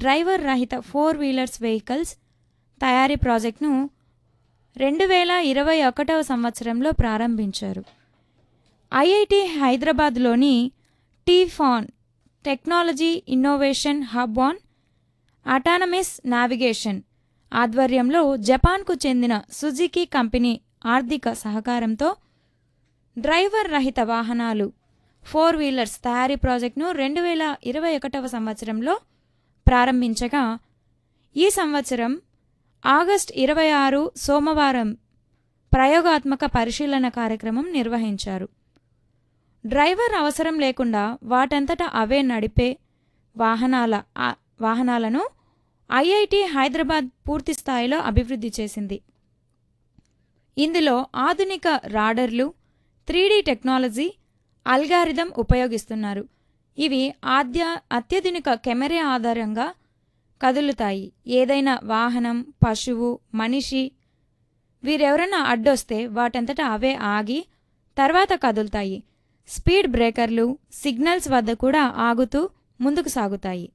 Driver రహిత 4 wheelers vehicles తయారీ ప్రాజెక్టును 2021వ సంవత్సరంలో ప్రారంభించారు. ఐఐటి హైదరాబాద్లోని TiHAN technology innovation hub on autonomous navigation ఆధ్వర్యంలో జపాన్కు చెందిన సుజుకి కంపెనీ ఆర్థిక సహకారంతో డ్రైవర్ రహిత వాహనాలు 4 వీలర్స్ తయారీ ప్రాజెక్టును 2021వ సంవత్సరంలో ప్రారంభించగా ఈ సంవత్సరం ఆగస్టు 26 సోమవారం ప్రయోగాత్మక పరిశీలన కార్యక్రమం నిర్వహించారు. డ్రైవర్ అవసరం లేకుండా వాటంతట అవే నడిపే వాహనాలను ఐఐటి హైదరాబాద్ పూర్తి స్థాయిలో అభివృద్ధి చేసింది. ఇందులో ఆధునిక రాడర్లు, 3D టెక్నాలజీ, అల్గారిథం ఉపయోగిస్తున్నారు. ఇవి అత్యాధునిక కెమెరా ఆధారంగా కదులుతాయి. ఏదైనా వాహనం, పశువు, మనిషి వీరెవరన్నా అడ్డొస్తే వాటంతట అవే ఆగి తర్వాత కదులుతాయి. స్పీడ్ బ్రేకర్లు, సిగ్నల్స్ వద్ద కూడా ఆగుతూ ముందుకు సాగుతాయి.